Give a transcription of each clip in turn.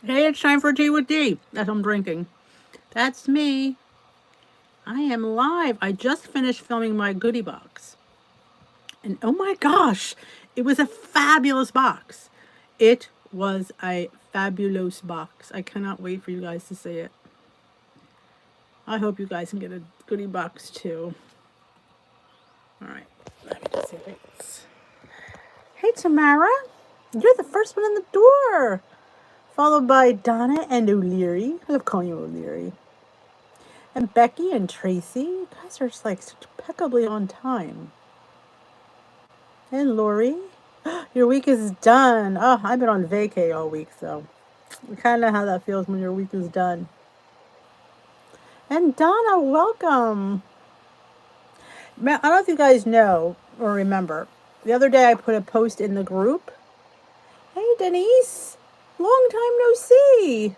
Hey, it's time for tea with D. That's what I'm drinking. That's me. I am live. I just finished filming my goodie box. And oh my gosh, it was a fabulous box. It was a fabulous box. I cannot wait for you guys to see it. I hope you guys can get a goodie box too. All right, let me just see this. Hey, Tamara, you're the first one in the door. Followed by Donna and O'Leary. I love calling you O'Leary. And Becky and Tracy, you guys are just like impeccably on time. And Lori, your week is done. Oh, I've been on vacay all week, so you kind of know how that feels when your week is done. And Donna, welcome. I don't know if you guys know or remember. The other day I put a post in the group. Hey, Denise, long time no see.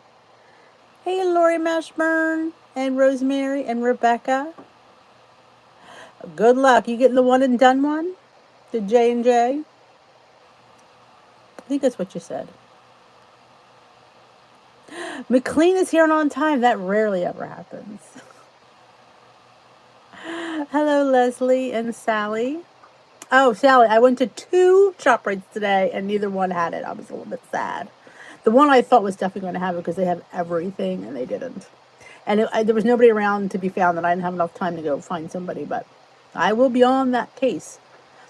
Hey, Lori Mashburn and Rosemary and Rebecca. Good luck. You getting the one and done one? The J&J? I think that's what you said. McLean is here and on time. That rarely ever happens. Hello, Leslie and Sally. Oh, Sally, I went to 2 ShopRites today and neither one had it. I was a little bit sad. The one I thought was definitely going to have it because they have everything and they didn't. And there was nobody around to be found and I didn't have enough time to go find somebody, but I will be on that case.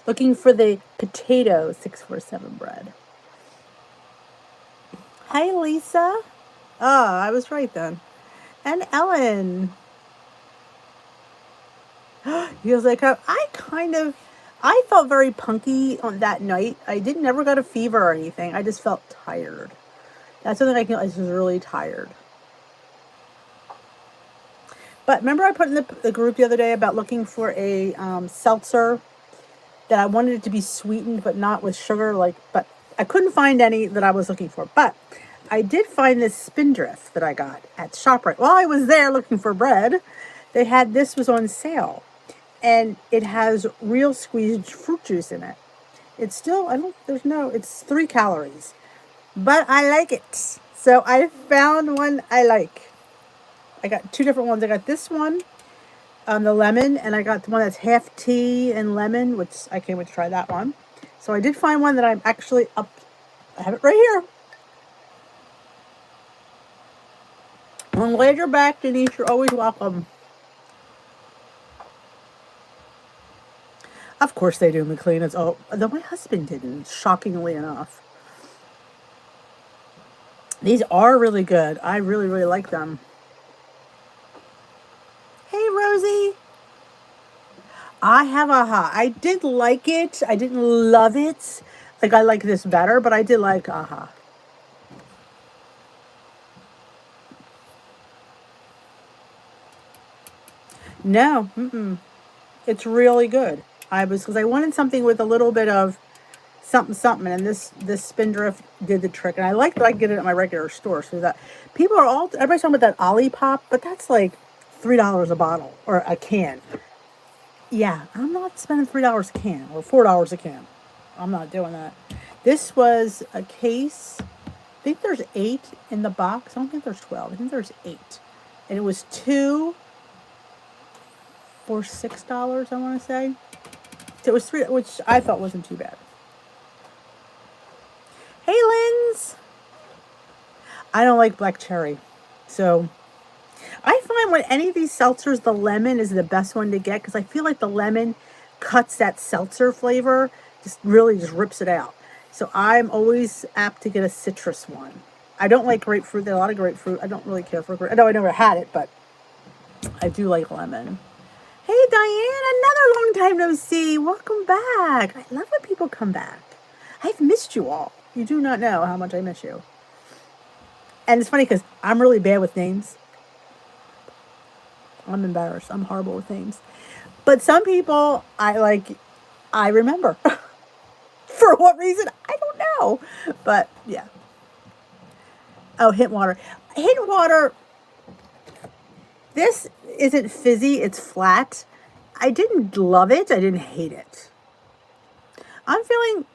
Looking for the potato 647 bread. Hi, Lisa. Oh, I was right then. And Ellen. Feels like I felt very punky on that night. I never got a fever or anything. I just felt tired. That's something I was really tired. But remember I put in the group the other day about looking for a seltzer that I wanted it to be sweetened but not with sugar. But I couldn't find any that I was looking for. But I did find this Spindrift that I got at ShopRite. While I was there looking for bread, this was on sale. And it has real squeezed fruit juice in it. It's still, it's 3 calories. But I like it. So I found one I like. I got 2 different ones. I got this one, the lemon, and I got the one that's half tea and lemon, which I can't wait to try that one. So I did find one that I'm actually up. I have it right here. I'm glad you're back, Denise. You're always welcome. Of course they do, McLean. Though my husband didn't, shockingly enough. These are really good. I really, really like them. Hey, Rosie. I have AHA. I did like it. I didn't love it. Like, I like this better, but I did like AHA. No. It's really good. Because I wanted something with a little bit of something, and this Spindrift did the trick. And I like that I get it at my regular store. So that everybody's talking about that Olipop, but that's like $3 a bottle or a can. Yeah, I'm not spending $3 a can or $4 a can. I'm not doing that. This was a case. I think there's 8 in the box. I don't think there's 12. I think there's 8, and it was 2 for $6. I want to say. So it was 3, which I thought wasn't too bad. Hey, Linz. I don't like black cherry. So I find when any of these seltzers, the lemon is the best one to get because I feel like the lemon cuts that seltzer flavor, just rips it out. So I'm always apt to get a citrus one. I don't like grapefruit. There's a lot of grapefruit. I don't really care for grapefruit. I know I never had it, but I do like lemon. Hey, Diane, another long time no see. Welcome back. I love when people come back. I've missed you all. You do not know how much I miss you. And it's funny because I'm really bad with names. I'm embarrassed. I'm horrible with names. But some people I remember. For what reason? I don't know. But yeah. Oh, Hint Water. Hint Water. This isn't fizzy. It's flat. I didn't love it. I didn't hate it. I'm feeling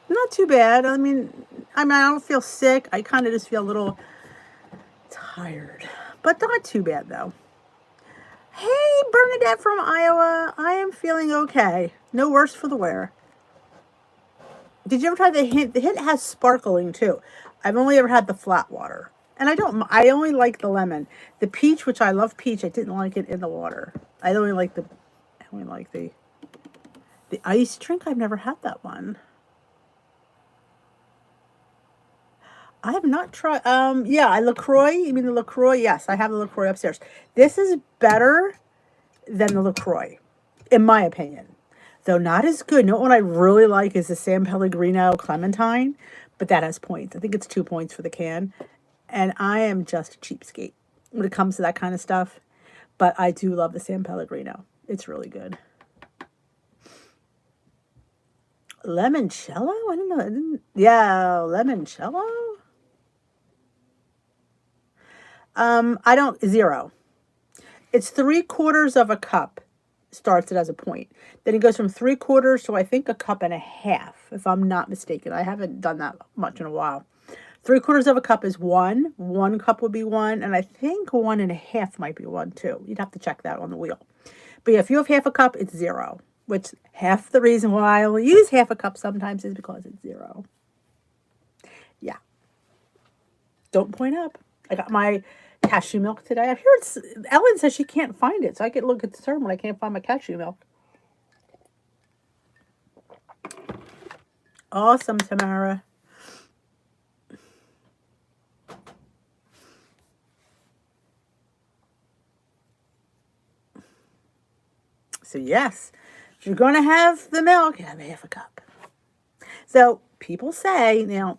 not too bad. I mean, I don't feel sick. I kind of just feel a little tired, but not too bad though. Hey, Bernadette from Iowa. I am feeling okay. No worse for the wear. Did you ever try the hint? The hint has sparkling too. I've only ever had the flat water. And I only like the lemon. The peach, which I love peach, I didn't like it in the water. I only like the ice drink. I've never had that one. I have not tried, yeah, LaCroix, you mean the LaCroix? Yes, I have the LaCroix upstairs. This is better than the LaCroix, in my opinion. Though not as good. You know what I really like is the San Pellegrino Clementine, but that has points. I think it's 2 points for the can. And I am just a cheapskate when it comes to that kind of stuff. But I do love the San Pellegrino. It's really good. Limoncello? I don't know. Yeah, limoncello? I don't, 0. It's 3/4 of a cup starts it as a point. Then it goes from 3/4 to I think a cup and a half, if I'm not mistaken. I haven't done that much in a while. 3/4 of a cup is 1. 1 cup would be 1, and I think 1 and a half might be 1 too. You'd have to check that on the wheel. But yeah, if you have half a cup, it's 0. Which half the reason why I will use half a cup sometimes is because it's 0. Yeah. Don't point up. I got my cashew milk today. I hear Ellen says she can't find it, so I get a little concerned when I can't find my cashew milk. Awesome, Tamara. So yes, if you're going to have the milk, you have half a cup. So people say, now,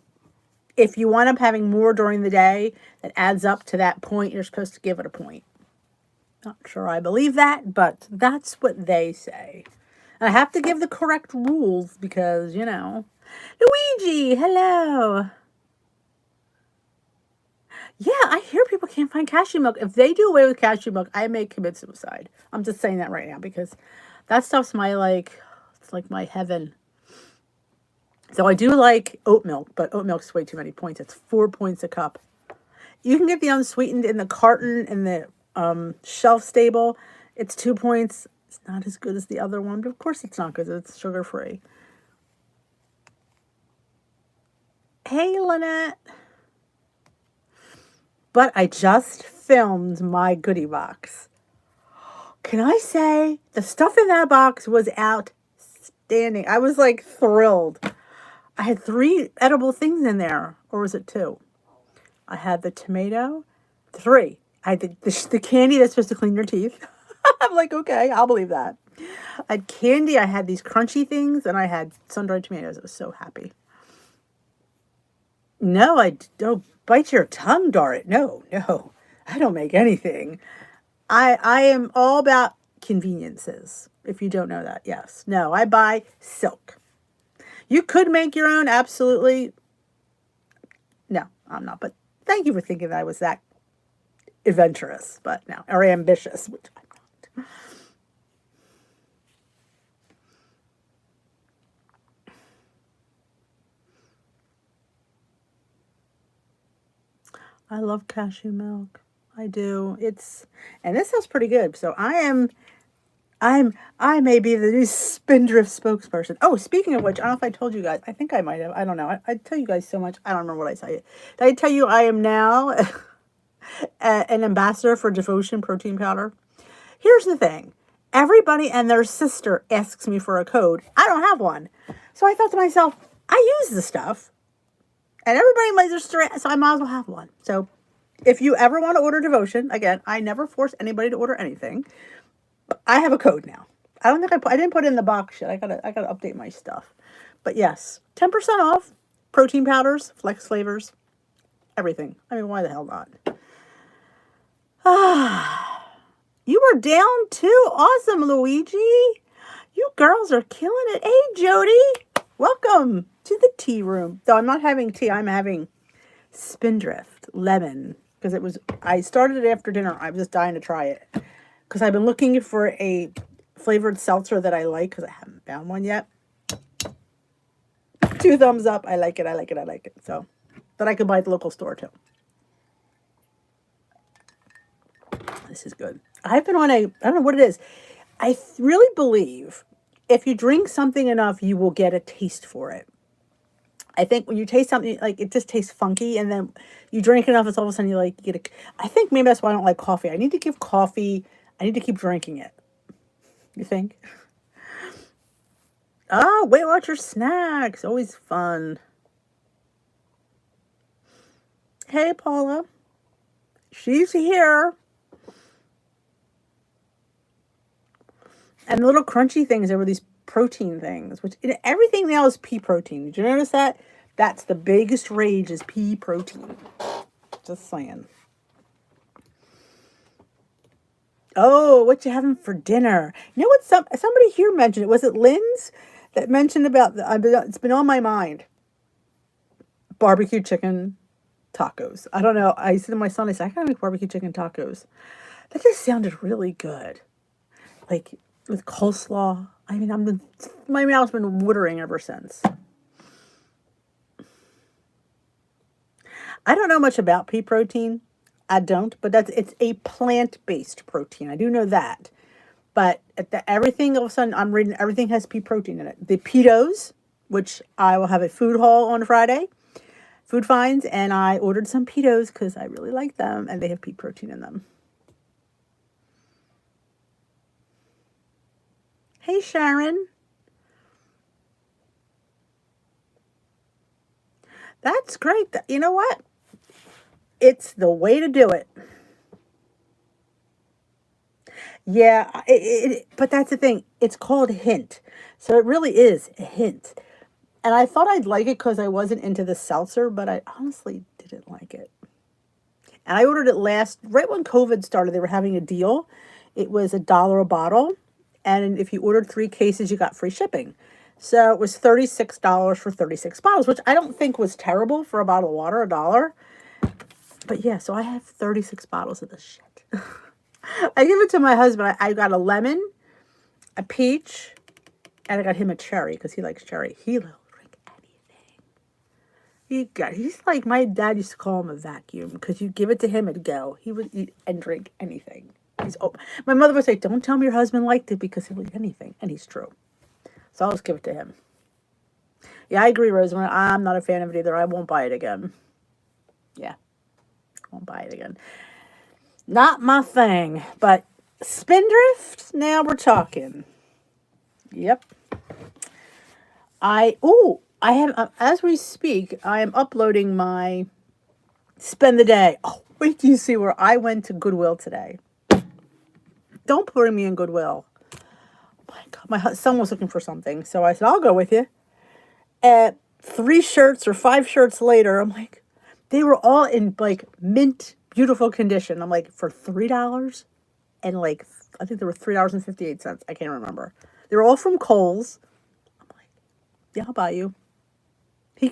if you wind up having more during the day, that adds up to that point, you're supposed to give it a point. Not sure I believe that, but that's what they say. And I have to give the correct rules because, you know. Luigi, hello. Yeah, I hear people can't find cashew milk. If they do away with cashew milk, I may commit suicide. I'm just saying that right now because that stuff's it's like my heaven. So I do like oat milk, but oat milk's way too many points. It's 4 points a cup. You can get the unsweetened in the carton in the shelf stable. It's 2 points. It's not as good as the other one, but of course it's not because it's sugar-free. Hey, Lynette. But I just filmed my goodie box. Can I say the stuff in that box was outstanding. I was like thrilled. I had 3 edible things in there, or was it 2? I had the tomato, 3. I had the candy that's supposed to clean your teeth. I'm like, okay, I'll believe that. I had candy, I had these crunchy things, and I had sun-dried tomatoes. I was so happy. No, I don't bite your tongue, Dorit. No. I don't make anything. I am all about conveniences, if you don't know that. Yes. No, I buy silk. You could make your own, absolutely. No, I'm not. But thank you for thinking that I was that adventurous, but no, or ambitious, which I'm not. I love cashew milk. I do. And this sounds pretty good. So I may be the new Spindrift spokesperson. Oh, speaking of which, I don't know if I told you guys. I think I might have. I don't know. I tell you guys so much. I don't remember what I tell you. Did I tell you I am now an ambassador for Devotion protein powder? Here's the thing. Everybody and their sister asks me for a code. I don't have one. So I thought to myself, I use the stuff. And everybody might just, so I might as well have one. So if you ever want to order Devotion, again, I never force anybody to order anything. But I have a code now. I don't think I didn't put it in the box yet. I gotta update my stuff. But yes, 10% off. Protein powders, flex flavors, everything. I mean, why the hell not? You were down too. Awesome, Luigi. You girls are killing it. Hey, Jody. Welcome to the tea room. Though I'm not having tea. I'm having Spindrift lemon. Because I started it after dinner. I was just dying to try it. Because I've been looking for a flavored seltzer that I like. Because I haven't found one yet. 2 thumbs up. I like it. So, that I could buy at the local store too. this is good. I've been on I don't know what it is. Really believe if you drink something enough, you will get a taste for it. I think when you taste something, like it just tastes funky, and then you drink enough, it's all of a sudden you get a. I think maybe that's why I don't like coffee. I need to give coffee. I need to keep drinking it. You think? Oh, Weight Watcher snacks, always fun. Hey, Paula, she's here. And the little crunchy things, there were these protein things, which everything now is pea protein. Did you notice that? That's the biggest rage is pea protein. Just saying. Oh, what you having for dinner? You know what? Somebody here mentioned it. Was it Lynn's that mentioned about it's been on my mind. Barbecue chicken tacos. I don't know. I said to my son, I said, I gotta make barbecue chicken tacos. That just sounded really good. Like with coleslaw. I mean, my mouth's been watering ever since. I don't know much about pea protein. I don't, but it's a plant-based protein. I do know that. But everything all of a sudden I'm reading everything has pea protein in it. The pitos, which I will have a food haul on Friday, food finds, and I ordered some pitos because I really like them and they have pea protein in them. Hey, Sharon. That's great. You know what? It's the way to do it. Yeah, but that's the thing. It's called hint. So it really is a hint. And I thought I'd like it because I wasn't into the seltzer, but I honestly didn't like it. And I ordered it right when COVID started, they were having a deal. It was $1 a bottle. And if you ordered 3 cases, you got free shipping. So it was $36 for 36 bottles, which I don't think was terrible for a bottle of water, $1. But yeah, so I have 36 bottles of this shit. I give it to my husband. I got a lemon, a peach, and I got him a cherry because he likes cherry. He'll drink anything. He's like, my dad used to call him a vacuum because you give it to him and go. He would eat and drink anything. My mother would say, don't tell me your husband liked it because he'll eat anything. And he's true. So I'll just give it to him. Yeah, I agree, Rosamund. I'm not a fan of it either. I won't buy it again. Yeah, won't buy it again. Not my thing. But Spindrift, now we're talking. Yep. I have, as we speak, I am uploading my Spend the Day. Oh, wait till you see where I went to Goodwill today. Don't put me in Goodwill. Oh my God, my son was looking for something, so I said, I'll go with you. 3 shirts or 5 shirts later, I'm like, they were all in like mint, beautiful condition. I'm like, for $3? And like, I think they were $3.58. I can't remember. They were all from Kohl's. I'm like, yeah, I'll buy you. He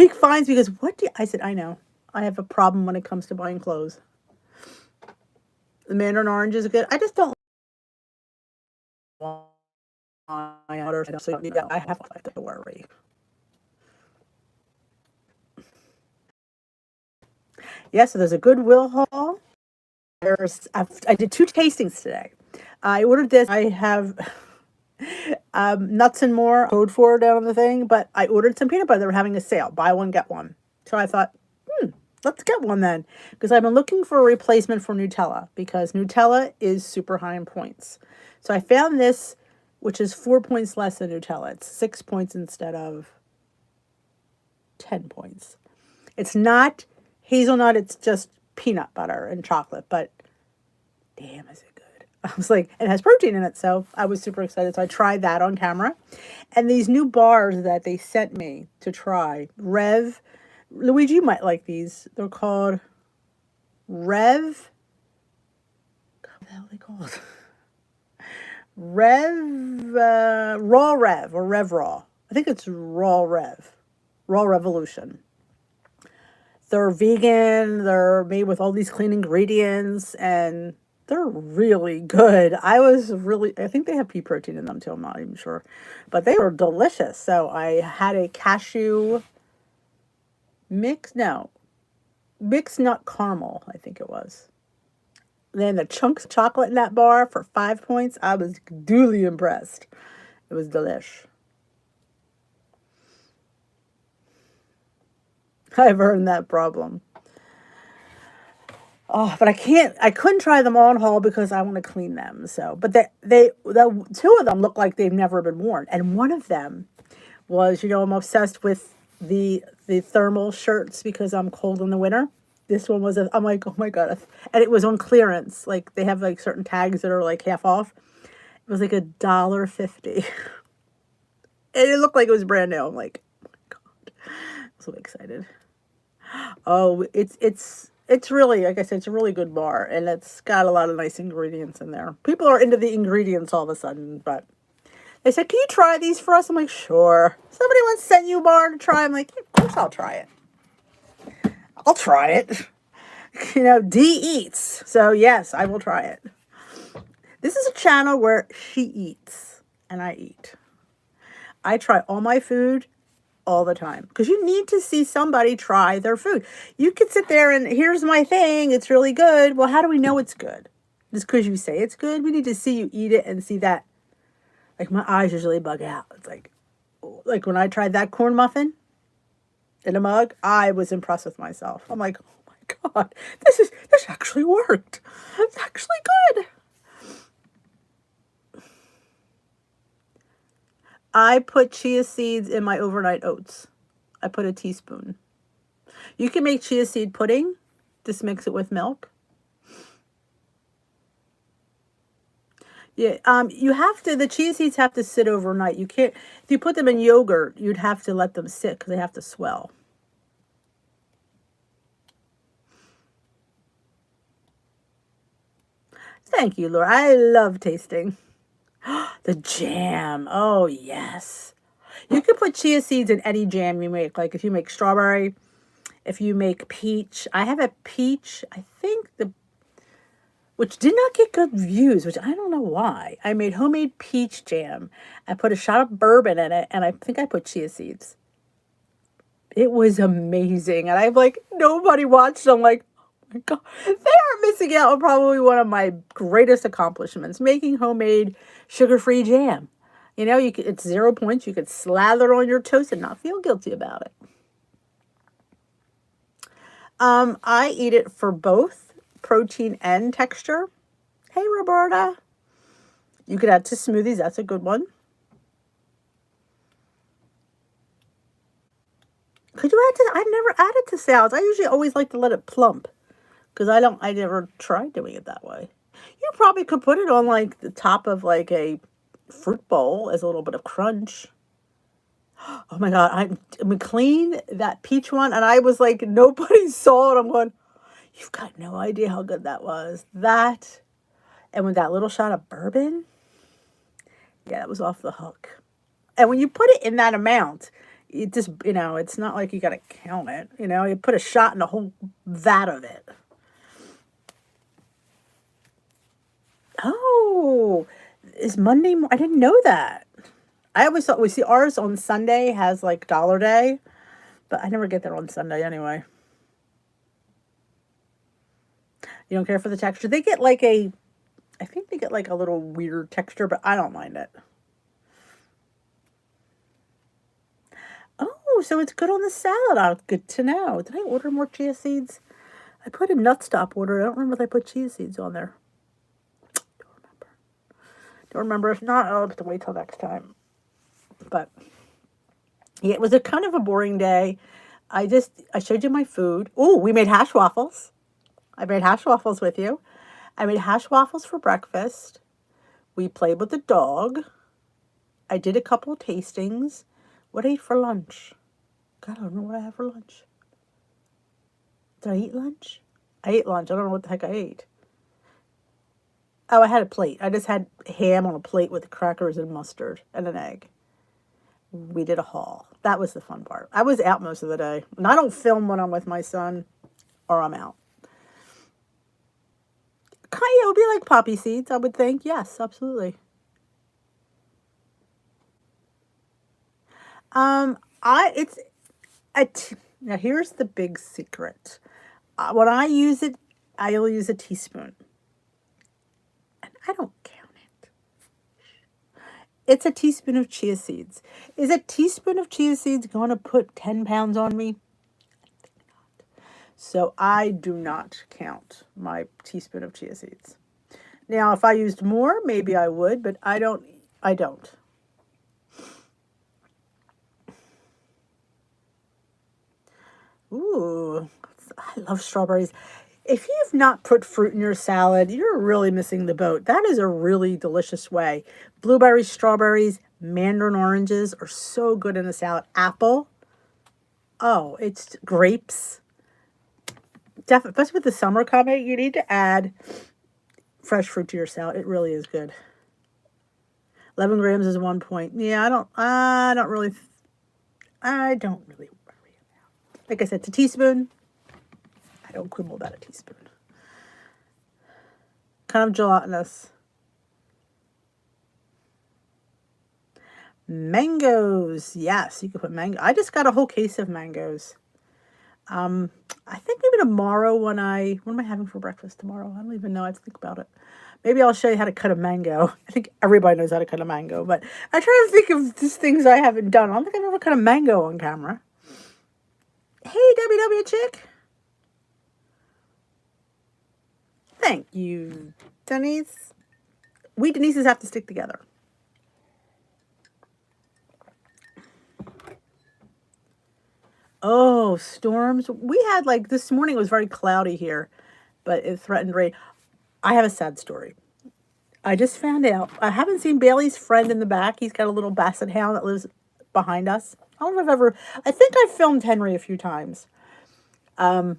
finds me, he goes, I said, I know. I have a problem when it comes to buying clothes. The mandarin orange is good. I just don't want my order. So I have to worry. Yeah, so there's a Goodwill haul. I did 2 tastings today. I ordered this. I have nuts and more code for down on the thing, but I ordered some peanut butter. They were having a sale, buy one get one. So I thought, let's get one then, because I've been looking for a replacement for Nutella because Nutella is super high in points. So I found this, which is 4 points less than Nutella. It's 6 points instead of 10 points. It's not hazelnut. It's just peanut butter and chocolate, but damn, is it good. I was like, it has protein in it, so I was super excited. So I tried that on camera. And these new bars that they sent me to try, Luigi, you might like these. They're called Rev. What the hell are they called? Raw Rev or Rev Raw. I think it's Raw Rev. Raw Revolution. They're vegan. They're made with all these clean ingredients, and they're really good. I think they have pea protein in them too. I'm not even sure, but they were delicious. So I had a cashew mixed nut caramel, I think it was. Then the chunks of chocolate in that bar for 5 points. I was duly impressed. It was delish. I've earned that problem. Oh, but I couldn't try them all in haul because I want to clean them. So, but the two of them look like they've never been worn. And one of them was, I'm obsessed with the thermal shirts because I'm cold in the winter. This one was, I'm like, oh my God. And it was on clearance. Like they have like certain tags that are like half off. It was like $1.50. And it looked like it was brand new. I'm like, oh my God. I'm so excited. Oh, it's really, like I said, it's a really good bar, and it's got a lot of nice ingredients in there. People are into the ingredients all of a sudden, but they said, "Can you try these for us?" I'm like, "Sure." Somebody wants to send you a bar to try. I'm like, yeah, "Of course I'll try it. I'll try it." D eats, so yes, I will try it. This is a channel where she eats and I eat. I try all my food all the time because you need to see somebody try their food. You could sit there and here's my thing, it's really good. Well, how do we know it's good? Just because you say it's good? We need to see you eat it and see that. Like my eyes usually bug out. It's like when I tried that corn muffin in a mug, I was impressed with myself. I'm like, oh my God, this actually worked. It's actually good. I put chia seeds in my overnight oats. I put a teaspoon. You can make chia seed pudding. Just mix it with milk. Yeah, the chia seeds have to sit overnight. You can't, if you put them in yogurt, you'd have to let them sit because they have to swell. Thank you, Laura. I love tasting. The jam. Oh, yes. You can put chia seeds in any jam you make. Like if you make strawberry, if you make peach. I have a peach, I think which did not get good views, which I don't know why. I made homemade peach jam. I put a shot of bourbon in it, and I think I put chia seeds. It was amazing. And I'm like, nobody watched. I'm like, oh my God. They are missing out on probably one of my greatest accomplishments, making homemade sugar-free jam. It's 0 points. You could slather on your toast and not feel guilty about it. I eat it for both protein and texture. Hey, Roberta. You could add to smoothies. That's a good one. Could you add to? I've never added to salads. I usually always like to let it plump because I never tried doing it that way. You probably could put it on like the top of like a fruit bowl as a little bit of crunch. Oh my God, I'm clean that peach one, and I was like, nobody saw it. I'm going, you've got no idea how good that was. That, and with that little shot of bourbon, yeah, that was off the hook. And when you put it in that amount, it just, it's not like you got to count it. You put a shot in a whole vat of it. Oh, is Monday? I didn't know that. I always thought, we see ours on Sunday has like Dollar Day, but I never get there on Sunday anyway. You don't care for the texture? I think they get like a little weird texture, but I don't mind it. Oh, so it's good on the salad. Oh, good to know. Did I order more chia seeds? I put a nut stop order. I don't remember if I put chia seeds on there. Don't remember. If not, I'll have to wait till next time. But yeah, it was a kind of a boring day. I showed you my food. Oh, we made hash waffles. I made hash waffles with you. I made hash waffles for breakfast. We played with the dog. I did a couple of tastings. What I ate for lunch? God, I don't know what I had for lunch. Did I eat lunch? I ate lunch. I don't know what the heck I ate. Oh, I had a plate. I just had ham on a plate with crackers and mustard and an egg. We did a haul. That was the fun part. I was out most of the day. And I don't film when I'm with my son or I'm out. It would be like poppy seeds, I would think. Yes, absolutely. Now here's the big secret. When I use it, I'll use a teaspoon. I don't count it. It's a teaspoon of chia seeds. Is a teaspoon of chia seeds going to put 10 pounds on me? So I do not count my teaspoon of chia seeds. Now, if I used more, maybe I would, but I don't. I don't. Ooh, I love strawberries. If you've not put fruit in your salad, you're really missing the boat. That is a really delicious way. Blueberries, strawberries, mandarin oranges are so good in a salad. Apple. Oh, it's grapes. Definitely, especially with the summer coming, you need to add fresh fruit to your salad. It really is good. 11 grams is 1 point. Yeah, I don't really worry. Like I said, it's a teaspoon. I don't quibble about a teaspoon. Kind of gelatinous. Mangoes. Yes, you can put mango. I just got a whole case of mangoes. I think maybe tomorrow what am I having for breakfast tomorrow? I don't even know. I have to think about it. Maybe I'll show you how to cut a mango. I think everybody knows how to cut a mango, but I try to think of just things I haven't done. I don't think I've ever cut a mango on camera. Hey, WW Chick. Thank you, Denise. We Denises have to stick together. Oh, storms. We had this morning, it was very cloudy here, but it threatened rain. I have a sad story. I just found out. I haven't seen Bailey's friend in the back. He's got a little basset hound that lives behind us. I don't know if I think I filmed Henry a few times. I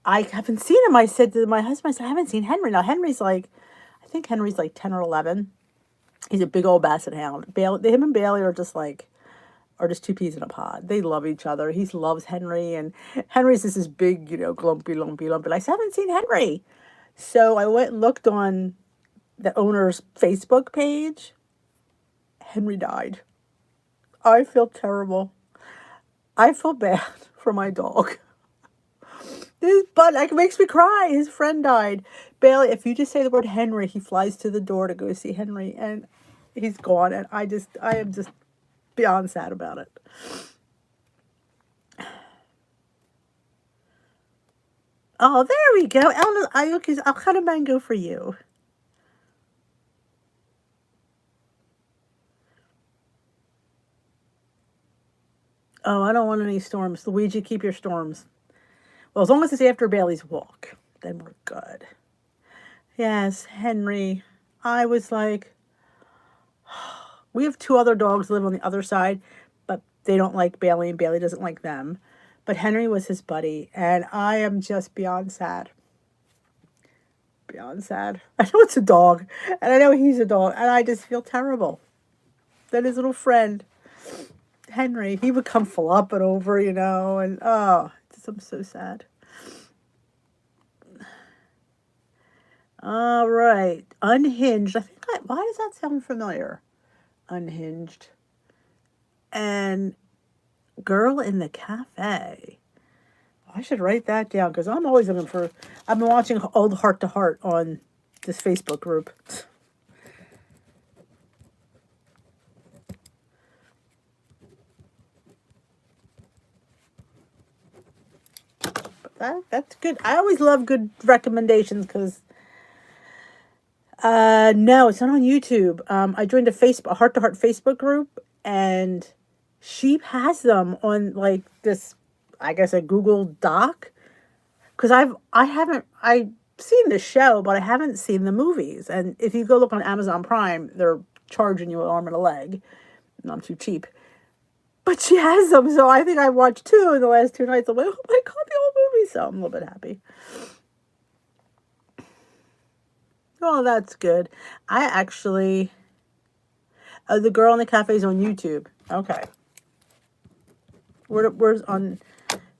haven't seen him. I said to my husband, I haven't seen Henry. Now, I think Henry's 10 or 11. He's a big old basset hound. Him and Bailey are just two peas in a pod. They love each other. He loves Henry, and Henry's just this big, glumpy, lumpy, lumpy. I haven't seen Henry. So I went and looked on the owner's Facebook page. Henry died. I feel terrible. I feel bad for my dog. It makes me cry. His friend died. Bailey, if you just say the word Henry, he flies to the door to go see Henry, and he's gone. And I am just beyond sad about it. Oh, there we go. I'll cut a mango for you. Oh, I don't want any storms. Luigi, keep your storms. Well, as long as it's after Bailey's walk, then we're good. Yes, Henry. I was like, we have two other dogs live on the other side, but they don't like Bailey, and Bailey doesn't like them. But Henry was his buddy, and I am just beyond sad. Beyond sad. I know it's a dog, and I know he's a dog, and I just feel terrible. That his little friend, Henry, he would come flopping over, and I'm so sad. All right, Unhinged. Why does that sound familiar? Unhinged. And Girl in the Cafe. I should write that down because I'm always looking for. I've been watching Old Heart to Heart on this Facebook group. But that's good. I always love good recommendations because. No, it's not on YouTube. I joined a Heart to Heart Facebook group, and she has them on this, I guess, a Google Doc. Because I've seen the show, but I haven't seen the movies. And if you go look on Amazon Prime, they're charging you an arm and a leg. Not too cheap. But she has them, so I think I watched 2 in the last 2 nights. I'm like, oh my God, the whole movie. So I'm a little bit happy. Oh, that's good. I actually... the Girl in the Cafe is on YouTube. Okay. Where's on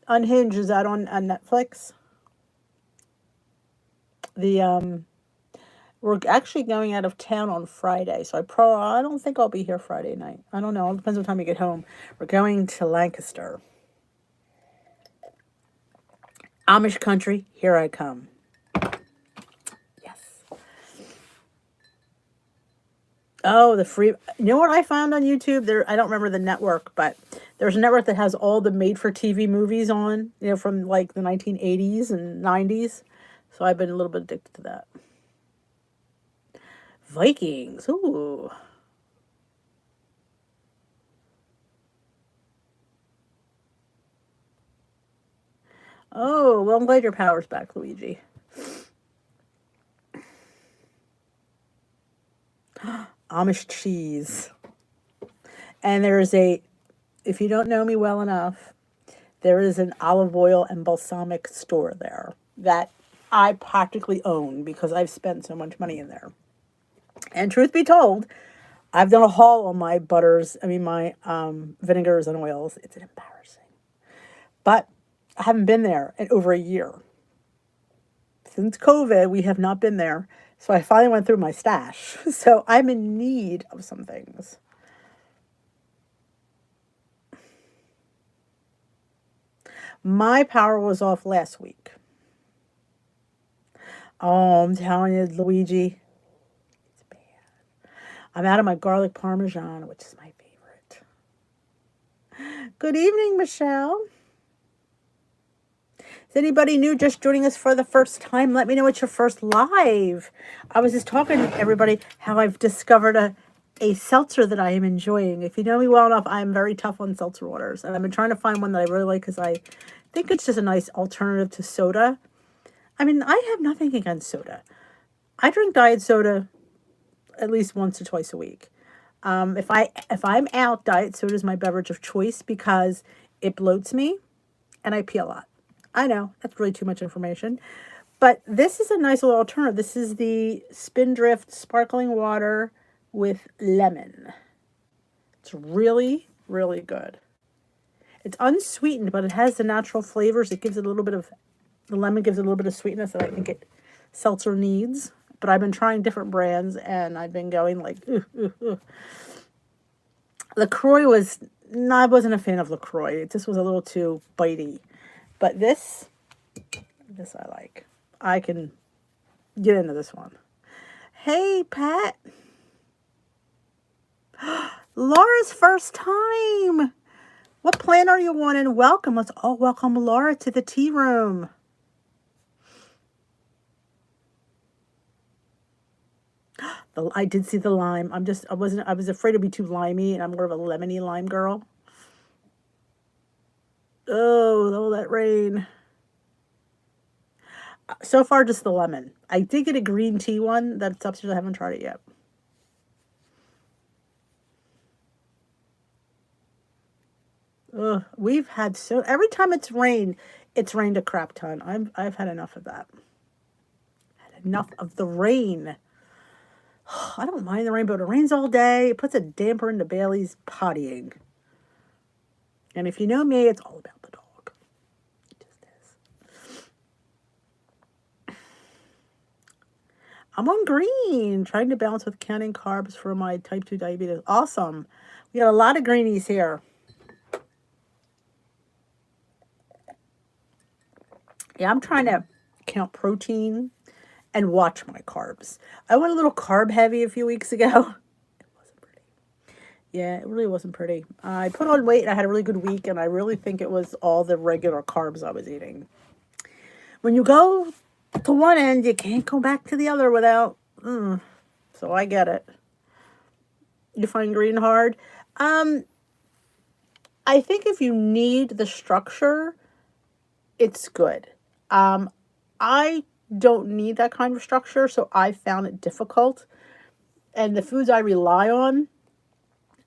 Unhinged? Is that on Netflix? We're actually going out of town on Friday, so I don't think I'll be here Friday night. I don't know. It depends what time we get home. We're going to Lancaster. Amish country, here I come. Yes. Oh, the free. You know what I found on YouTube? There, I don't remember the network, but there's a network that has all the made-for-TV movies on. From like the 1980s and 90s. So I've been a little bit addicted to that. Vikings. Ooh. Oh, well, I'm glad your power's back, Luigi. Amish cheese. And if you don't know me well enough, there is an olive oil and balsamic store there that I practically own because I've spent so much money in there. And truth be told, I've done a haul on my butters, my vinegars and oils. It's embarrassing. But I haven't been there in over a year. Since COVID, we have not been there. So I finally went through my stash. So I'm in need of some things. My power was off last week. Oh, I'm telling you, Luigi, it's bad. I'm out of my garlic parmesan, which is my favorite. Good evening, Michelle. Is anybody new just joining us for the first time? Let me know it's your first live. I was just talking to everybody how I've discovered a seltzer that I am enjoying. If you know me well enough, I am very tough on seltzer waters. And I've been trying to find one that I really like because I think it's just a nice alternative to soda. I have nothing against soda. I drink diet soda at least once or twice a week. If I'm out, diet soda is my beverage of choice because it bloats me and I pee a lot. I know, that's really too much information. But this is a nice little alternative. This is the Spindrift sparkling water with lemon. It's really, really good. It's unsweetened, but it has the natural flavors. The lemon gives it a little bit of sweetness that I think seltzer needs. But I've been trying different brands, and I've been going like, ooh, ooh, ooh. LaCroix I wasn't a fan of LaCroix. It just was a little too bitey. But this I like. I can get into this one. Hey, Pat. Laura's first time. What plan are you on? And welcome. Let's all welcome Laura to the tea room. I did see the lime. I was afraid it'd be too limey, and I'm more of a lemony lime girl. Oh, that rain. So far, just the lemon. I did get a green tea one that's upstairs. I haven't tried it yet. Ugh, we've had every time it's rained a crap ton. I've had enough of that. Had enough of the rain. I don't mind the rain, but it rains all day. It puts a damper into Bailey's pottying. And if you know me, it's all about the dog. It just is. I'm on green, trying to balance with counting carbs for my type 2 diabetes. Awesome. We got a lot of greenies here. Yeah, I'm trying to count protein and watch my carbs. I went a little carb heavy a few weeks ago. It wasn't pretty. Yeah, it really wasn't pretty. I put on weight and I had a really good week, and I really think it was all the regular carbs I was eating. When you go to one end, you can't go back to the other without... So I get it. You find green hard? I think if you need the structure, it's good. I don't need that kind of structure, so I found it difficult. And the foods I rely on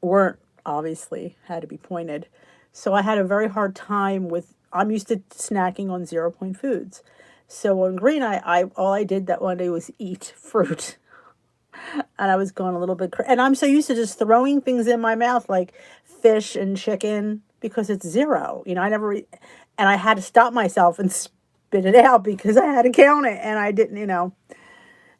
weren't, obviously, had to be pointed. So I had a very hard time I'm used to snacking on 0-point foods. So on green, all I did that one day was eat fruit. And I was going a little bit and I'm so used to just throwing things in my mouth like fish and chicken because it's 0. And I had to stop myself and spit it out because I had to count it, and I didn't.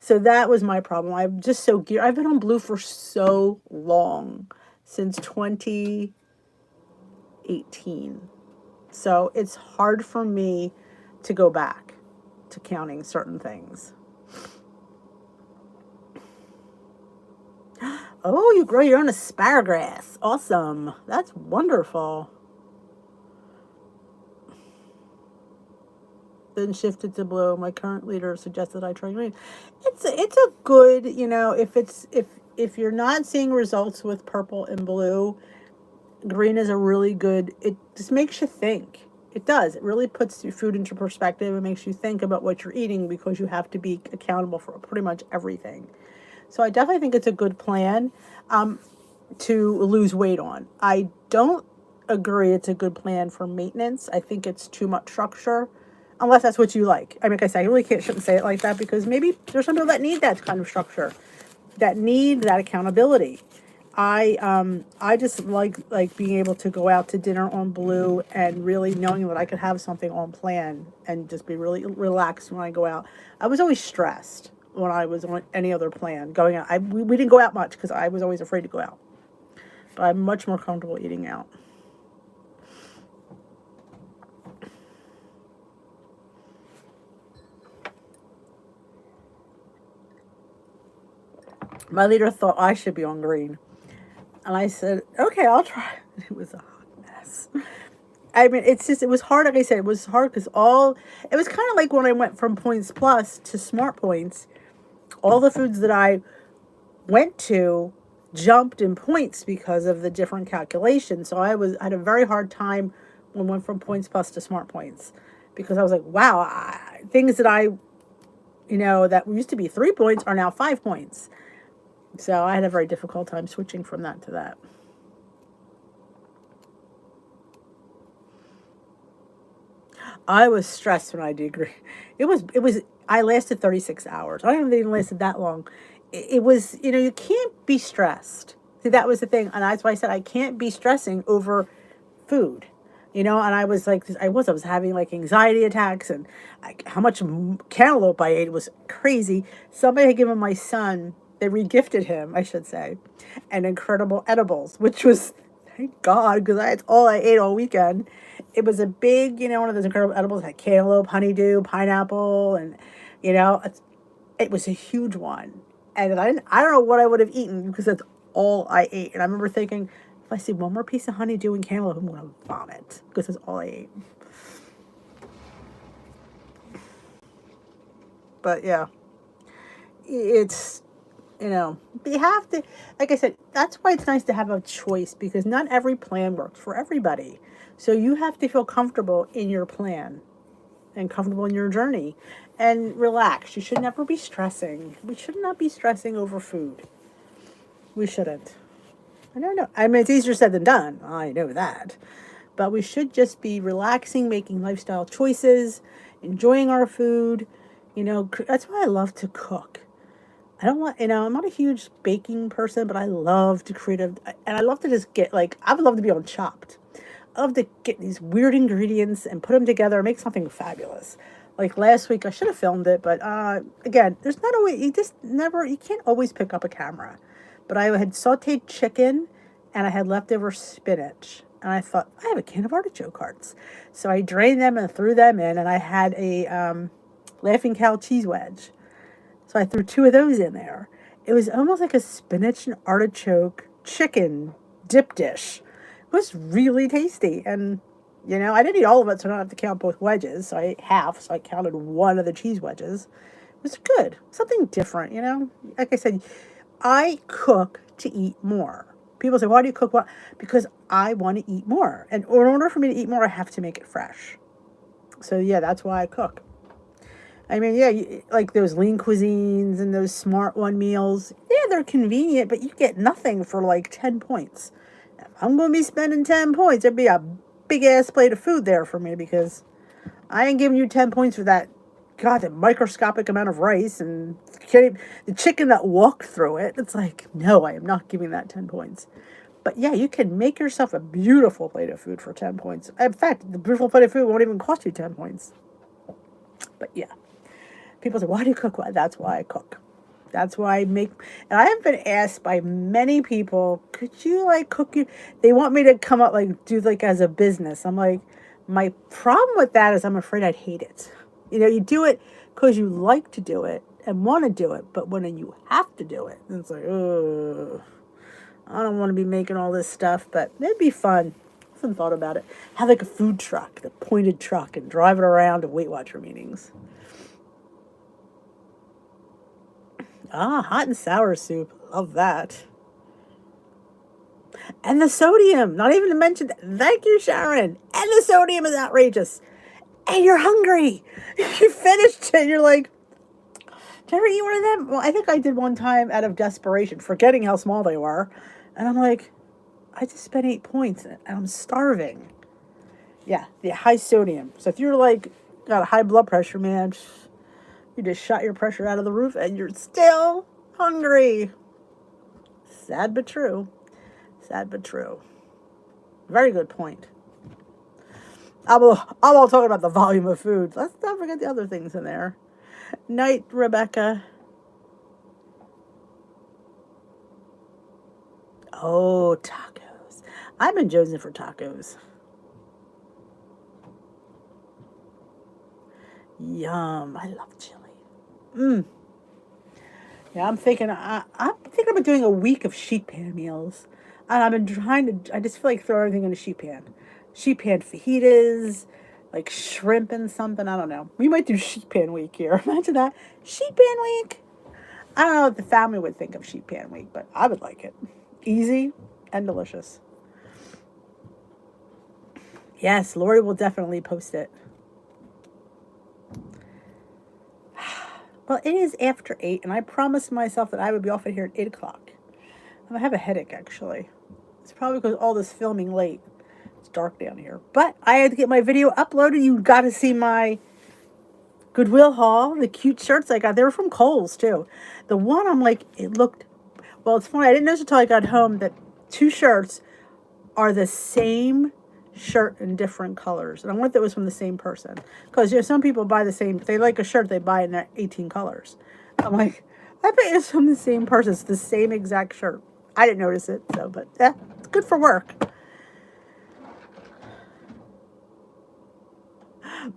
So that was my problem. I'm just so geared. I've been on blue for so long, since 2018. So it's hard for me to go back to counting certain things. Oh, you grow your own asparagus. Awesome. That's wonderful. Then shifted to blue. My current leader suggested I try green. It's a good, if you're not seeing results with purple and blue, green is a really good. It just makes you think. It does. It really puts your food into perspective. It makes you think about what you're eating because you have to be accountable for pretty much everything. So I definitely think it's a good plan to lose weight on. I don't agree it's a good plan for maintenance. I think it's too much structure, unless that's what you like. I mean, like I say, I really shouldn't say it like that because maybe there's some people that need that kind of structure, that need that accountability. I just like being able to go out to dinner on blue and really knowing that I could have something on plan and just be really relaxed when I go out. I was always stressed when I was on any other plan going out. We didn't go out much because I was always afraid to go out. But I'm much more comfortable eating out. My leader thought I should be on green. And I said, okay, I'll try. It was a hot mess. I mean, it was hard. Like I said, it was hard because it was kind of like when I went from Points Plus to Smart Points, all the foods that I went to jumped in points because of the different calculations. So I had a very hard time when I went from Points Plus to Smart Points because I was like, wow, things that that used to be 3 points are now 5 points. So I had a very difficult time switching from that to that. I was stressed when I did green. I lasted 36 hours. I don't even lasted that long. It was, you can't be stressed. See, that was the thing. And that's why I said I can't be stressing over food. And I was like, I was having like anxiety attacks and how much cantaloupe I ate was crazy. Somebody had given my son, they regifted him, I should say, an incredible edibles, which was, thank God, because that's all I ate all weekend. It was a big, one of those incredible edibles, had cantaloupe, honeydew, pineapple, and, it was a huge one. And I don't know what I would have eaten because that's all I ate. And I remember thinking, if I see one more piece of honeydew and cantaloupe, I'm going to vomit because that's all I ate. But yeah, it's, but you have to, like I said, that's why it's nice to have a choice because not every plan works for everybody. So you have to feel comfortable in your plan and comfortable in your journey and relax. You should never be stressing. We should not be stressing over food. We shouldn't. I don't know. I mean, it's easier said than done. I know that. But we should just be relaxing, making lifestyle choices, enjoying our food. That's why I love to cook. I don't want, I'm not a huge baking person, but I love to and I love to just I would love to be on Chopped. I love to get these weird ingredients and put them together and make something fabulous. Like last week, I should have filmed it, but again, there's not always, you can't always pick up a camera. But I had sauteed chicken and I had leftover spinach. And I thought, I have a can of artichoke hearts. So I drained them and threw them in, and I had a Laughing Cow cheese wedge. So I threw 2 of those in there. It was almost like a spinach and artichoke chicken dip dish. It was really tasty. And, I didn't eat all of it, so I don't have to count both wedges. So I ate half, so I counted one of the cheese wedges. It was good. Something different, Like I said, I cook to eat more. People say, why do you cook? What? Because I want to eat more. And in order for me to eat more, I have to make it fresh. So, yeah, that's why I cook. I mean, yeah, like those lean cuisines and those Smart One meals. Yeah, they're convenient, but you get nothing for like 10 points. If I'm going to be spending 10 points, there'd be a big-ass plate of food there for me because I ain't giving you 10 points for that, God, that microscopic amount of rice and the chicken that walked through it. It's like, no, I am not giving that 10 points. But yeah, you can make yourself a beautiful plate of food for 10 points. In fact, the beautiful plate of food won't even cost you 10 points. But yeah. People say, why do you cook? Well, that's why I cook. That's why I make, and I have been asked by many people, could you cook you? They want me to come up, do as a business. I'm like, my problem with that is I'm afraid I'd hate it. You do it because you like to do it and want to do it, but when you have to do it, it's like, ugh. I don't want to be making all this stuff, but it'd be fun. I haven't thought about it. Have like a food truck, the pointed truck, and drive it around to Weight Watcher meetings. Ah, hot and sour soup. Love that. And the sodium. Not even to mention, thank you, Sharon. And the sodium is outrageous. And you're hungry. You finished it. You're like, did you ever eat one of them? Well, I think I did one time out of desperation, forgetting how small they were. And I'm like, I just spent 8 points and I'm starving. Yeah, the high sodium. So if you're like, got a high blood pressure, man, you just shot your pressure out of the roof and you're still hungry. Sad but true. Sad but true. Very good point. I'm all talking about the volume of food. Let's not forget the other things in there. Night, Rebecca. Oh, tacos. I've been jonesing for tacos. Yum. I love chili. Yeah, I'm thinking about doing a week of sheet pan meals. And I've been trying to, I just feel like throw everything in a sheet pan. Sheet pan fajitas, like shrimp and something. I don't know. We might do sheet pan week here. Imagine that. Sheet pan week. I don't know what the family would think of sheet pan week, but I would like it. Easy and delicious. Yes, Lori will definitely post it. Well, it is after 8, and I promised myself that I would be off of here at 8 o'clock. I have a headache, actually. It's probably because all this filming late. It's dark down here. But I had to get my video uploaded. You got to see my Goodwill haul, the cute shirts I got. They were from Kohl's, too. The one, I'm like, it looked... Well, it's funny. I didn't notice until I got home that 2 shirts are the same shirt in different colors. And I wonder if it was from the same person. Because, you know, some people buy the same... They like a shirt, they buy it in 18 colors. I'm like, I bet it's from the same person. It's the same exact shirt. I didn't notice it, so, but yeah, it's good for work.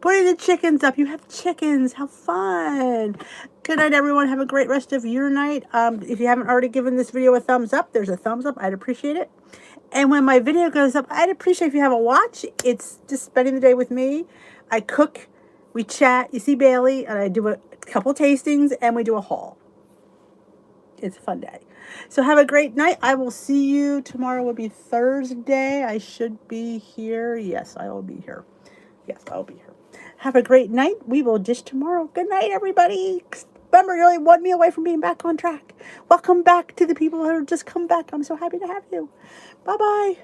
Putting the chickens up. You have chickens. How fun. Good night, everyone. Have a great rest of your night. If you haven't already given this video a thumbs up, there's a thumbs up. I'd appreciate it. And when my video goes up, I'd appreciate if you have a watch. It's just spending the day with me. I cook, we chat, you see Bailey, and I do a couple tastings, and we do a haul. It's a fun day. So have a great night. I will see you tomorrow. Will be Thursday. I should be here. Yes, I will be here. Yes, I'll be here. Have a great night. We will dish tomorrow. Good night, everybody. Remember, you're only 1 meal away from being back on track. Welcome back to the people who have just come back. I'm so happy to have you. Bye-bye.